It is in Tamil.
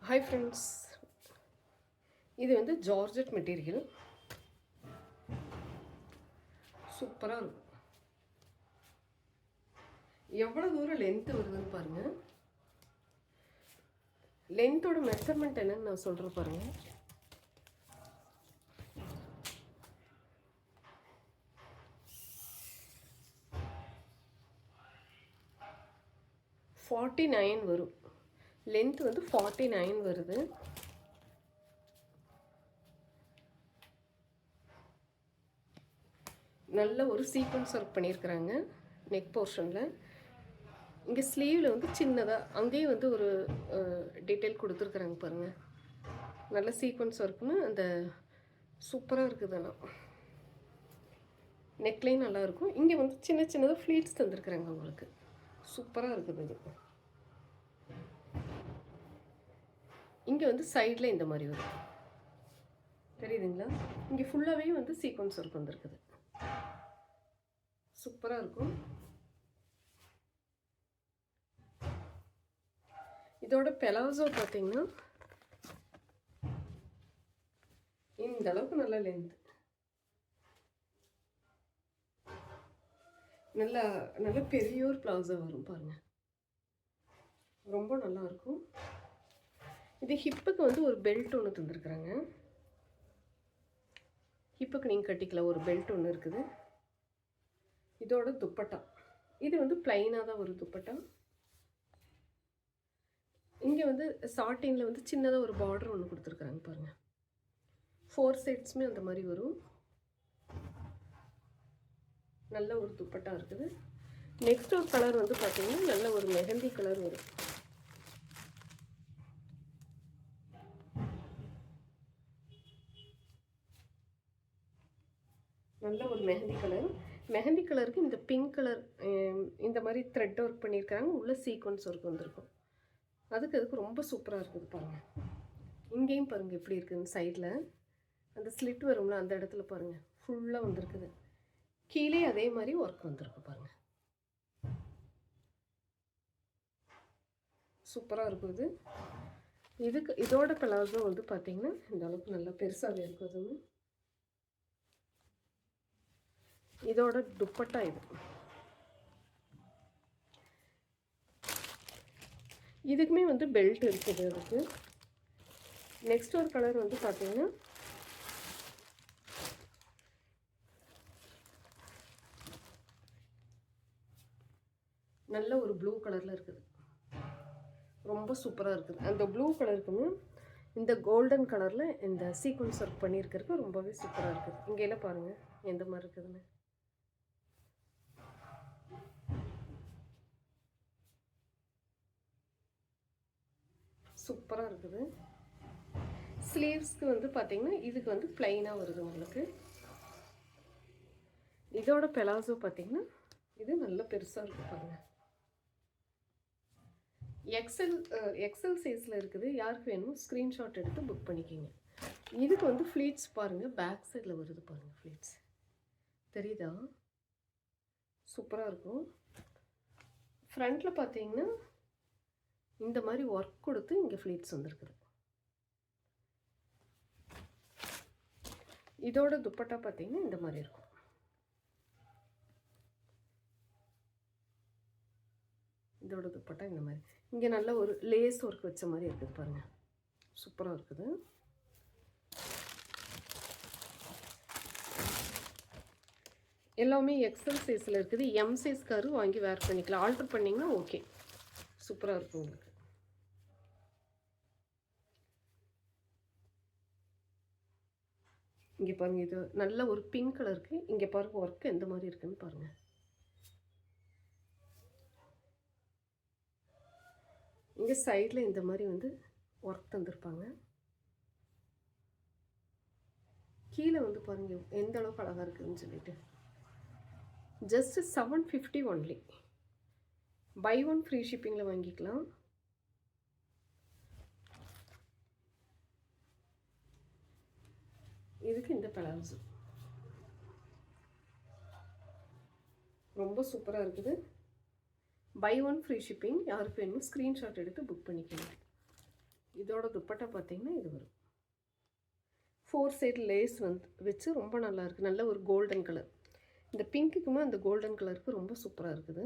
ஹாய் ஃப்ரெண்ட்ஸ், இது வந்து ஜார்ஜெட் மெட்டீரியல். சூப்பராக இருக்கும். எவ்வளோ தூரம் லென்த்து வருதுன்னு பாருங்கள். லென்த்தோட மெஷர்மெண்ட் என்னன்னு நான் சொல்கிறேன் பாருங்கள். ஃபார்ட்டி 49 வரும். லென்த் வந்து 49 வருது. நல்ல ஒரு சீக்வன்ஸ் ஒர்க் பண்ணியிருக்கிறாங்க நெக் போர்ஷனில். இங்கே ஸ்லீவில் வந்து சின்னதாக அங்கேயும் வந்து ஒரு டீட்டெயில் கொடுத்துருக்குறாங்க பாருங்கள். நல்ல சீக்வன்ஸ் ஒர்க்குன்னு அந்த சூப்பராக இருக்குது. ஆனால் நெக்லைன் நல்லாயிருக்கும். இங்கே வந்து சின்ன சின்னதாக ஃப்ளீட்ஸ் தந்துருக்குறாங்க உங்களுக்கு. சூப்பராக இருக்குது இது. இங்கே வந்து சைடில் இந்த மாதிரி வரும், தெரியுதுங்களா? இங்கே ஃபுல்லாகவே வந்து சீக்வன்ஸ் ஒர்க் வந்துருக்குது. சூப்பராக இருக்கும். இதோட பெலாசோ பார்த்தீங்கன்னா இந்த அளவுக்கு நல்ல லென்த், நல்ல பெரிய ஒரு பிளாசோ வரும் பாருங்க. ரொம்ப நல்லா இருக்கும். இது ஹிப்புக்கு வந்து ஒரு பெல்ட் ஒன்று தந்துருக்குறாங்க. ஹிப்புக்கு நீங்கள் கட்டிக்கலாம், ஒரு பெல்ட் ஒன்று இருக்குது. இதோட துப்பட்டா இது வந்து பிளைனாக தான் ஒரு துப்பட்டா. இங்கே வந்து சாட்டினில் வந்து சின்னதாக ஒரு பார்டர் ஒன்று கொடுத்துருக்குறாங்க பாருங்கள். 4 சைட்ஸுமே அந்த மாதிரி வரும். நல்ல ஒரு துப்பட்டா இருக்குது. நெக்ஸ்ட் ஒரு கலர் வந்து பார்த்தீங்கன்னா நல்ல ஒரு மெஹந்தி கலர் வரும். நல்ல ஒரு மெஹந்தி கலர். மெஹந்தி கலருக்கு இந்த பிங்க் கலர் இந்த மாதிரி த்ரெட் ஒர்க் பண்ணியிருக்காங்க. உள்ள சீக்வன்ஸ் ஒர்க் வந்திருக்கும். அதுக்கு ரொம்ப சூப்பராக இருக்குது பாருங்கள். இங்கேயும் பாருங்கள் எப்படி இருக்குதுன்னு. சைடில் அந்த ஸ்லிட் வரும்ல, அந்த இடத்துல பாருங்கள் ஃபுல்லாக வந்திருக்குது. கீழே அதே மாதிரி ஒர்க் வந்திருக்கு பாருங்கள். சூப்பராக இருக்குது. இதோட பிளாசோ வந்து பார்த்திங்கன்னா இந்த அளவுக்கு நல்லா பெருசாகவே இருக்குது. இதோட துப்பட்டா இது. இதுக்குமே வந்து பெல்ட் இருக்குது அதுக்கு. நெக்ஸ்ட் ஒரு கலர் வந்து பார்த்தீங்கன்னா நல்ல ஒரு ப்ளூ கலரில் இருக்குது. ரொம்ப சூப்பராக இருக்குது. அந்த ப்ளூ கலருக்குமே இந்த கோல்டன் கலரில் இந்த சீக்வன்ஸ் ஒர்க் பண்ணியிருக்கிறதுக்கு ரொம்பவே சூப்பராக இருக்குது. இங்கெல்லாம் பாருங்கள் எந்த மாதிரி இருக்குதுன்னு. சூப்பராக இருக்குது. ஸ்லீவ்ஸ்க்கு வந்து பார்த்தீங்கன்னா இதுக்கு வந்து பிளைனாக வருது உங்களுக்கு. இதோட பெலாசோ பார்த்தீங்கன்னா இது நல்ல பெருசாக இருக்குது பாருங்கள். எக்ஸல் சைஸில் இருக்குது. யாருக்கு வேணுமோ ஸ்க்ரீன்ஷாட் எடுத்து புக் பண்ணிக்கிங்க. இதுக்கு வந்து ஃப்ளீட்ஸ் பாருங்கள், பேக் சைடில் வருது பாருங்கள் ஃப்ளீட்ஸ். தெரியுதா? சூப்பராக இருக்கும். ஃப்ரண்ட்டில் பார்த்தீங்கன்னா இந்த மாதிரி ஒர்க் கொடுத்து இங்கே ஃப்ளீட்ஸ் வந்துருக்குது. இதோட துப்பட்டா பார்த்தீங்கன்னா இந்த மாதிரி இருக்கும். இதோட துப்பட்டா இந்த மாதிரி. இங்கே நல்ல ஒரு லேஸ் ஒர்க் வச்ச மாதிரி இருக்குது பாருங்கள். சூப்பராக இருக்குது. எல்லாமே எக்ஸல் சைஸில் இருக்குது. எம் சைஸ்காரு வாங்கி வேர் பண்ணிக்கலாம். ஆல்ட்ரு பண்ணிங்கன்னா ஓகே, சூப்பராக இருக்கும் உங்களுக்கு. இங்கே பாருங்கள், இது நல்ல ஒரு பிங்க் கலருக்கு. இங்கே பாருங்கள் ஒர்க்கு எந்த மாதிரி இருக்குன்னு பாருங்கள். இங்கே சைடில் இந்த மாதிரி வந்து ஒர்க் தந்துருப்பாங்க. கீழே வந்து பாருங்கள் எந்த அளவுக்கு அழகாக இருக்குதுன்னு சொல்லிட்டு. Just 750 only. பை 1 ஃப்ரீ ஷிப்பிங்கில் வாங்கிக்கலாம். இதுக்கு இந்த பிளாசோ ரொம்ப சூப்பராக இருக்குது. Buy 1 free shipping. யாருக்கு வேணுமோ ஸ்க்ரீன்ஷாட் எடுத்து புக் பண்ணிக்கலாம். இதோட துப்பட்டா பார்த்தீங்கன்னா இது வரும். 4 சைடு லேஸ் வச்சு ரொம்ப நல்லா இருக்குது. நல்ல ஒரு கோல்டன் கலர். இந்த பிங்க்குக்குமே அந்த கோல்டன் கலருக்கு ரொம்ப சூப்பராக இருக்குது.